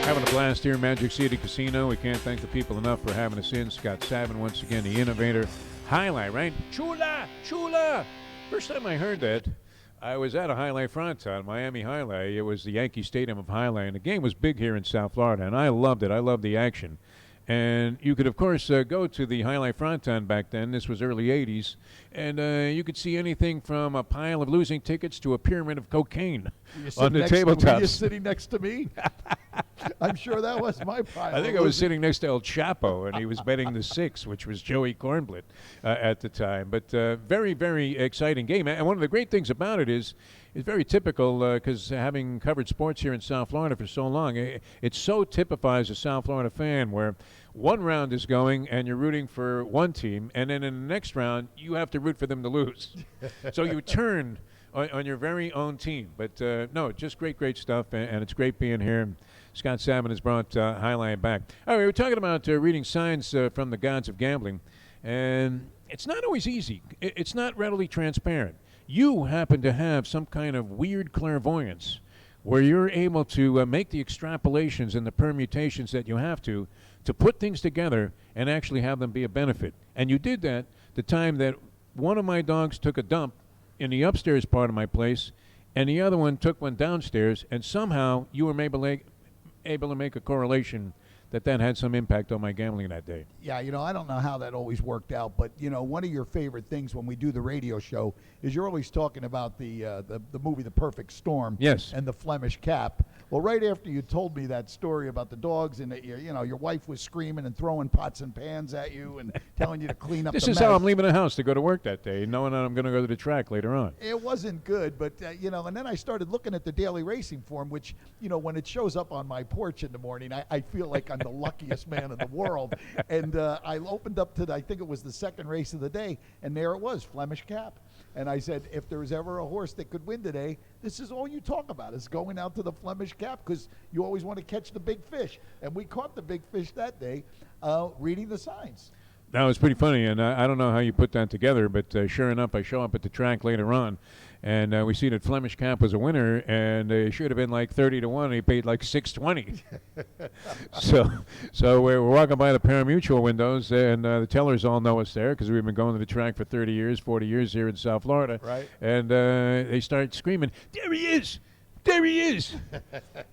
Having a blast here in Magic City Casino. We can't thank the people enough for having us in. Scott Savin, once again, the innovator. Highlight, right? Chula! Chula! First time I heard that, I was at a Highlight Fronton, Miami Highlight. It was the Yankee Stadium of Highlight, and the game was big here in South Florida, and I loved it. I loved the action. And you could, of course, go to the Highlight Fronton back then. This was early 80s. And you could see anything from a pile of losing tickets to a pyramid of cocaine on the tabletops. Were you sitting next to me? I'm sure that was my pile. I think I was sitting next to El Chapo, and he was betting the 6, which was Joey Kornblit at the time. But very, very exciting game. And one of the great things about it is it's very typical because having covered sports here in South Florida for so long, it so typifies a South Florida fan where one round is going and you're rooting for one team, and then in the next round you have to root for them to lose. So you turn on your very own team. But no, just great stuff, and it's great being here. Scott Savin has brought Highlight back. All right, we're talking about reading signs from the gods of gambling, and it's not always easy. It's not readily transparent. You happen to have some kind of weird clairvoyance where you're able to make the extrapolations and the permutations that you have to put things together and actually have them be a benefit. And you did that the time that one of my dogs took a dump in the upstairs part of my place, and the other one took one downstairs, and somehow you were able to make a correlation that had some impact on my gambling that day. Yeah, I don't know how that always worked out, but, one of your favorite things when we do the radio show is you're always talking about the movie The Perfect Storm. Yes. And the Flemish Cap. Well, right after you told me that story about the dogs and that your wife was screaming and throwing pots and pans at you and telling you to clean up the mess. This is how I'm leaving the house to go to work that day, knowing that I'm going to go to the track later on. It wasn't good, but, and then I started looking at the Daily Racing Form, which, when it shows up on my porch in the morning, I feel like I'm the luckiest man in the world. And I opened up to, I think it was the second race of the day, and there it was, Flemish Cap. And I said, if there was ever a horse that could win today, this is all you talk about, is going out to the Flemish Cap, because you always want to catch the big fish. And we caught the big fish that day reading the signs. That was pretty funny, and I don't know how you put that together, but sure enough, I show up at the track later on, and we see that Flemish Cap was a winner, and it should have been like 30-1, and he paid like 620. So we're walking by the pari-mutuel windows, and the tellers all know us there because we've been going to the track for 30 years, 40 years here in South Florida. Right. And they start screaming, "There he is! There he is!"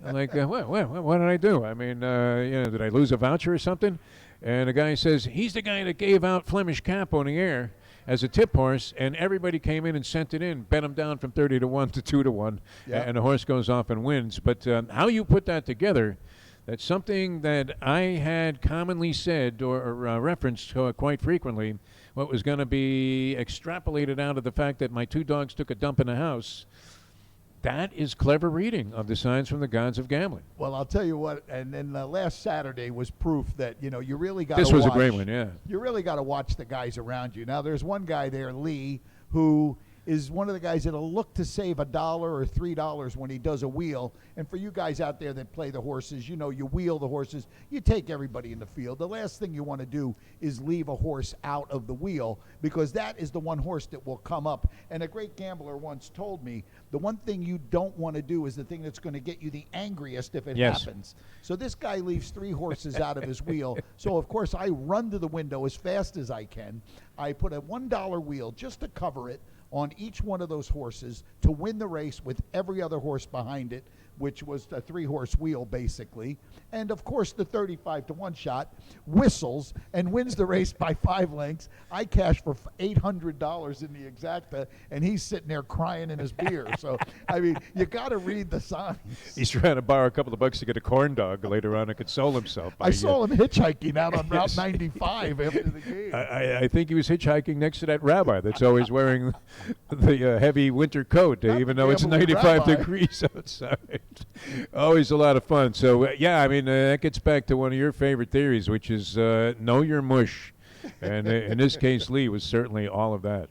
I'm like, what did I do? I mean, did I lose a voucher or something? And the guy says, he's the guy that gave out Flemish Cap on the air as a tip horse, and everybody came in and sent it in, bet him down from 30-1 to 2-1, and the horse goes off and wins. But how you put that together, that's something that I had commonly said or referenced quite frequently, what was going to be extrapolated out of the fact that my two dogs took a dump in the house. That is clever reading of the signs from the gods of gambling. Well, I'll tell you what, and then last Saturday was proof that, you really got to watch. This was a great one, yeah. You really got to watch the guys around you. Now, there's one guy there, Lee, who is one of the guys that'll look to save $1 or $3 when he does a wheel. And for you guys out there that play the horses, you wheel the horses, you take everybody in the field. The last thing you want to do is leave a horse out of the wheel, because that is the one horse that will come up. And a great gambler once told me, the one thing you don't want to do is the thing that's going to get you the angriest if it happens. So this guy leaves 3 horses out of his wheel. So, of course, I run to the window as fast as I can. I put a $1 wheel just to cover it on each one of those horses to win the race with every other horse behind it, which was a 3-horse wheel, basically. And, of course, the 35-1 shot whistles and wins the race by 5 lengths. I cash for $800 in the exacta, and he's sitting there crying in his beer. So, I mean, you got to read the signs. He's trying to borrow a couple of bucks to get a corn dog later on to console himself. I saw him hitchhiking out on Route 95 after the game. I think he was hitchhiking next to that rabbi that's always wearing the heavy winter coat, even though it's 95 degrees outside. Always a lot of fun. So, I mean, that gets back to one of your favorite theories, which is know your mush. And in this case, Lee was certainly all of that.